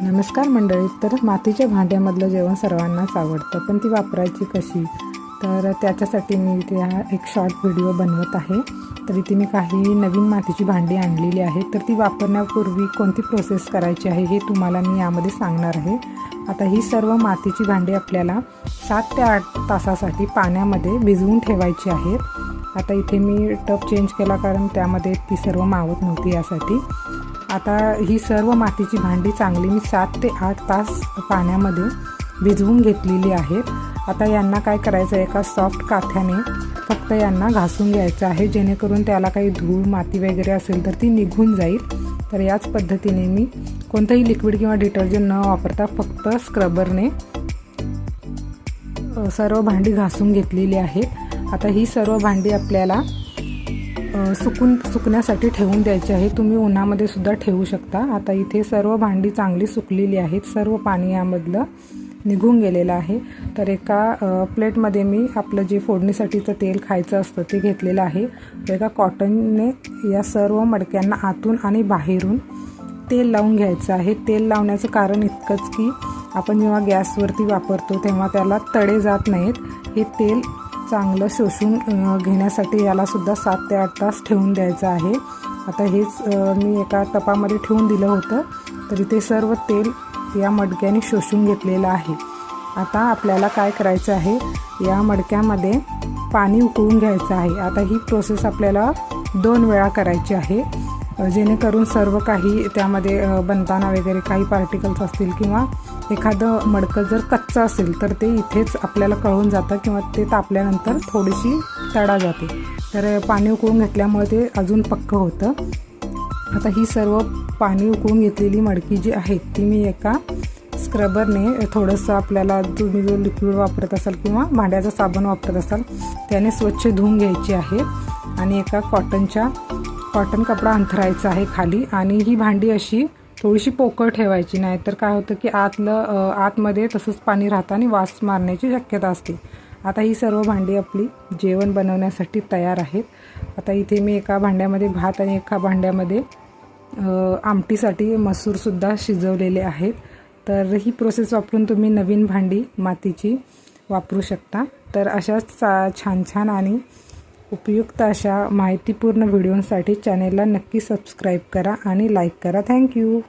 नमस्कार मंडळी. तर मातीच्या भांड्यामधलं जेवण सर्वांनाच आवडतं, पण ती वापरायची कशी? तर त्याच्यासाठी मी इथे एक शॉर्ट व्हिडिओ बनवत आहे. तर इथे मी काही नवीन मातीची भांडी आणलेली आहेत, तर ती वापरण्यापूर्वी कोणती प्रोसेस करायची आहे हे तुम्हाला मी यामध्ये सांगणार आहे. आता ही सर्व मातीची भांडी आपल्याला 7 ते 8 तासासाठी पाण्यामध्ये भिजवून ठेवायची आहेत. आता इथे मी टब चेंज केला कारण त्यामध्ये ती सर्व मावत नव्हती यासाठी. आता ही सर्व मातीची भांडी चांगली मी 7 ते 8 तास पाण्यामध्ये भिजवून घेतलेली आहेत. आता यांना काय करायचं, एका सॉफ्ट काथ्याने फक्त यांना घासून घ्यायचं आहे, जेणेकरून त्याला काही धूळ माती वगैरे असेल तर ती निघून जाईल. तर याच पद्धतीने मी कोणतंही लिक्विड किंवा डिटर्जंट न वापरता फक्त स्क्रबरने सर्व भांडी घासून घेतलेली आहेत. आता ही सर्व भांडी आपल्याला सुकण्यासाठी ठेवून द्यायची आहे. तुम्ही उन्हामध्ये सुद्धा ठेवू शकता. आता इथे सर्व भांडी चांगली सुकलेली आहेत, सर्व पाणी यामधलं निघून गेलेलं आहे. तर एका प्लेटमध्ये मी आपलं जे फोडणीसाठीचं तेल खायचं असतं ते घेतलेलं आहे. एका कॉटनने या सर्व मडक्यांना आतून आणि बाहेरून तेल लावून घ्यायचं आहे. तेल लावण्याचं कारण इतकंच की आपण जेव्हा गॅसवरती वापरतो तेव्हा त्याला तडे जात नाहीत. हे तेल चांगलं शोषून घेण्यासाठी यालासुद्धा 7 ते 8 तास ठेवून द्यायचं आहे. आता हेच मी एका टपामध्ये ठेवून दिलं होतं, तर इथे सर्व तेल या मडक्याने शोषून घेतलेलं आहे. आता आपल्याला काय करायचं आहे, या मडक्यामध्ये पाणी उकळून घ्यायचं आहे. आता ही प्रोसेस आपल्याला 2 वेळा करायची आहे, जेणेकरून सर्व काही त्यामध्ये बनताना वगैरे काही पार्टिकल्स असतील किंवा एखादं मडकं जर कच्चं असेल तर ते इथेच आपल्याला कळून जातं किंवा ते तापल्यानंतर थोडीशी तडा जाते. तर पाणी उकळून घेतल्यामुळे ते अजून पक्कं होतं. आता ही सर्व पाणी उकळून घेतलेली मडकी जी आहे ती मी एका स्क्रबरने थोडंसं, आपल्याला तुम्ही जो लिक्विड वापरत असाल किंवा भांड्याचा साबण वापरत असाल त्याने स्वच्छ धुवून घ्यायची आहे आणि एका कॉटन कपडा अंथरायचा आहे खाली. आणि ही भांडी अशी थोडीशी पोकळ ठेवायची, नाही तर काय होतं की आतमध्ये तसंच पाणी राहतं आणि वास मारण्याची शक्यता असते. आता ही सर्व भांडी आपली जेवण बनवण्यासाठी तयार आहेत. आता इथे मी एका भांड्यामध्ये भात आणि एका भांड्यामध्ये आमटीसाठी मसूरसुद्धा शिजवलेले आहेत. तर ही प्रोसेस वापरून तुम्ही नवीन भांडी मातीची वापरू शकता. तर अशाच छान छान आणि उपयुक्त अशा माहितीपूर्ण व्हिडिओसाठी चॅनेलला नक्की सबस्क्राईब करा आणि लाईक करा. थँक्यू.